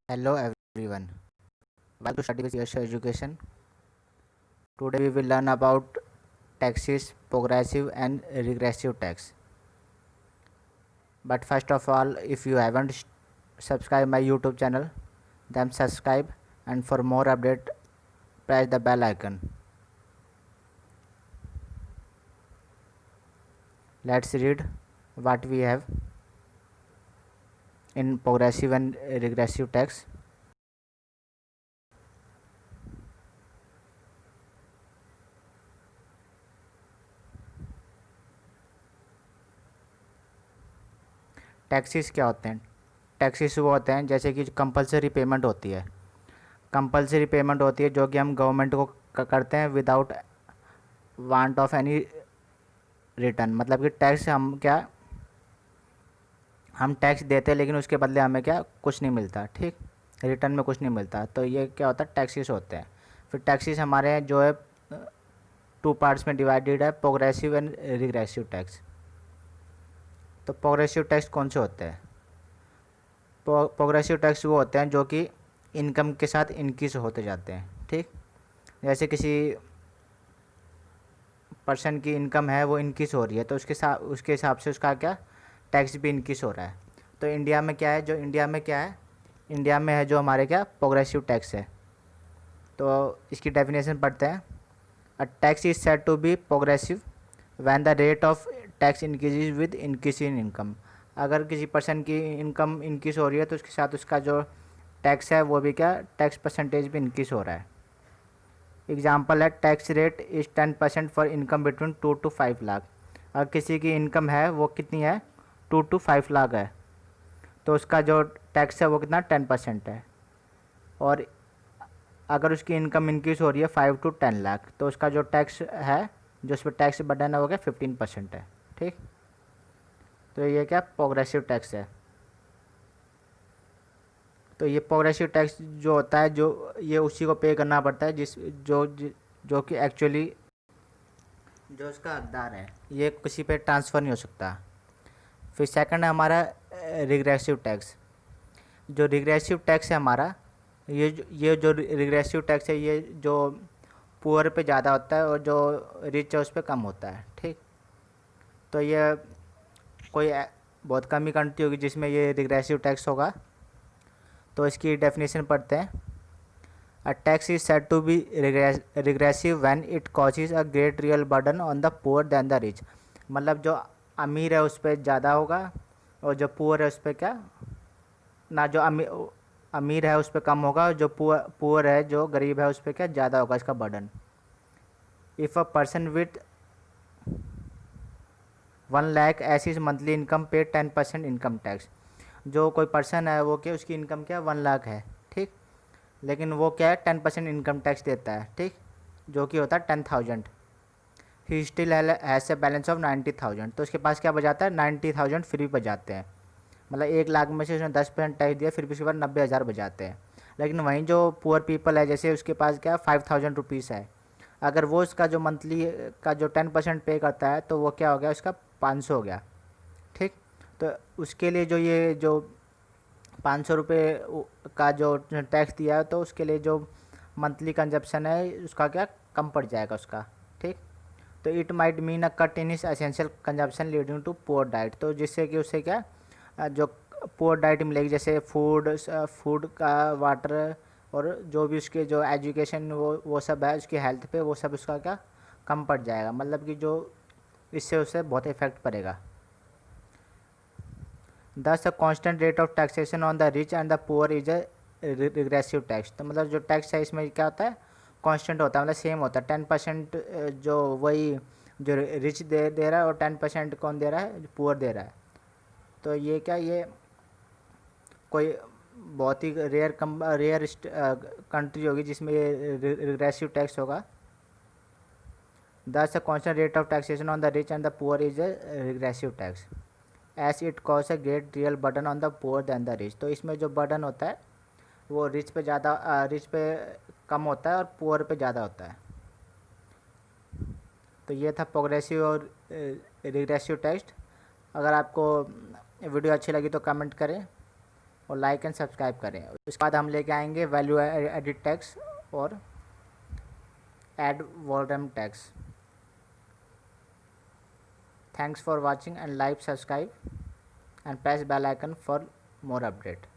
Hello everyone. Welcome to Study with Yash Education. Today we will learn about taxes, progressive and regressive tax. But first of all, if you haven't subscribed my YouTube channel, then subscribe, and for more update press the bell icon. Let's read what we have in progressive and regressive tax. Taxes क्या होते हैं? Taxes वो होते हैं जैसे कि compulsory payment होती है। कंपलसरी पेमेंट होती है जो कि हम गवर्नमेंट को करते हैं without want of any return. मतलब कि टैक्स हम टैक्स देते हैं लेकिन उसके बदले हमें क्या कुछ नहीं मिलता, ठीक, रिटर्न में कुछ नहीं मिलता। तो ये क्या होता है, टैक्सेस होते हैं। फिर टैक्सेस हमारे जो है टू पार्ट्स में डिवाइडेड है, प्रोग्रेसिव एंड रिग्रेसिव टैक्स। तो प्रोग्रेसिव टैक्स कौन से होते हैं? प्रोग्रेसिव टैक्स वो होते हैं जो कि इनकम के साथ इंक्रीज होते जाते हैं, ठीक। जैसे किसी पर्सन की इनकम है वो इंक्रीज हो रही है तो उसके हिसाब से उसका क्या टैक्स भी इंक्रीज हो रहा है। तो इंडिया में क्या है, इंडिया में है जो हमारे क्या प्रोग्रेसिव टैक्स है। तो इसकी डेफिनेशन पढ़ते हैं। A tax is said to be progressive when the rate of tax increase with increase in income. अगर किसी पर्सन की इनकम इंक्रीज हो रही है तो उसके साथ उसका जो टैक्स है वो भी क्या टैक्स परसेंटेज भी इंक्रीज हो रहा है। एग्जाम्पल है, tax rate is 10% for income between 2 to 5 lakh. अगर किसी की इनकम है वो कितनी है, 2 to 5 लाख है, तो उसका जो टैक्स है वो कितना 10% है। और अगर उसकी इनकम इंक्रीज हो रही है 5 to 10 लाख तो उसका जो टैक्स है, जो उस पर टैक्स बर्डन है वो क्या 15% है, ठीक। तो ये क्या प्रोग्रेसिव टैक्स है। तो ये प्रोग्रेसिव टैक्स जो होता है, जो ये उसी को पे करना पड़ता है जो कि एक्चुअली जो उसका हकदार है, ये किसी पे ट्रांसफ़र नहीं हो सकता। फिर सेकंड है हमारा रिग्रेसिव टैक्स। जो रिग्रेसिव टैक्स है हमारा, ये जो रिग्रेसिव टैक्स है ये जो पुअर पे ज़्यादा होता है और जो रिच है उस पर कम होता है, ठीक। तो ये कोई बहुत कम ही कंट्री होगी जिसमें ये रिग्रेसिव टैक्स होगा। तो इसकी डेफिनेशन पढ़ते हैं। A tax is said to be regressive when it causes a great real burden on the poor than the rich. मतलब जो अमीर है उस पर ज़्यादा होगा और जो पुअर है उस पर क्या ना, जो अमीर है उस पर कम होगा और जो पुअर है जो गरीब है उस पर क्या ज़्यादा होगा इसका burden. If a person with 1 lakh ऐसी मंथली इनकम पे 10% इनकम टैक्स। जो कोई पर्सन है वो क्या उसकी इनकम क्या 1 लाख है, ठीक, लेकिन वो क्या है 10% इनकम टैक्स देता है, ठीक, जो कि होता है 10,000। He still has a balance of 90,000। तो उसके पास क्या बचाता है, 90,000 फ्री बचाते हैं। मतलब 1 लाख में से उसने 10% टैक्स दिया, फिर भी उसके बाद 90,000 बचाते हैं। लेकिन वहीं जो पुअर पीपल है, जैसे उसके पास क्या 5,000 रुपीज़ है, अगर वो उसका जो मंथली का जो 10% पे करता है तो वो क्या हो गया उसका 500 हो गया, ठीक। तो उसके लिए जो ये जो 500 रुपये का जो टैक्स दिया है तो उसके लिए जो मंथली कंजप्शन है उसका क्या कम पड़ जाएगा उसका, ठीक। तो it might mean a cut in is essential consumption leading to poor diet. तो जिससे कि उससे क्या जो पुअर डाइट मिलेगी, जैसे फूड का, वाटर और जो भी उसके जो एजुकेशन वो सब है, उसकी हेल्थ पे वो सब उसका क्या कम पड़ जाएगा। मतलब कि जो इससे उससे बहुत इफेक्ट पड़ेगा। Thus, a constant rate of taxation on the rich and the poor is a regressive tax। तो मतलब जो टैक्स है इसमें क्या होता है, कांस्टेंट होता है, मतलब सेम होता है। 10% जो वही जो रिच दे रहा है और 10% कौन दे रहा है, पुअर दे रहा है। तो ये क्या, ये कोई बहुत ही रेयर कंट्री होगी जिसमें ये रिग्रेसिव टैक्स होगा। Thus, a constant rate of taxation on the rich and the poor is a regressive tax as it cause a great real burden on the poor than the rich। तो इसमें जो burden होता है वो rich पे कम होता है और पुअर पे ज़्यादा होता है। तो ये था प्रोग्रेसिव और रिग्रेसिव टेक्स्ट। अगर आपको वीडियो अच्छी लगी तो कमेंट करें। और लाइक एंड सब्सक्राइब करें। उसके बाद हम लेके आएंगे वैल्यू एडिड टैक्स और ad valorem tax. Thanks for watching and like, subscribe and press bell icon for more update.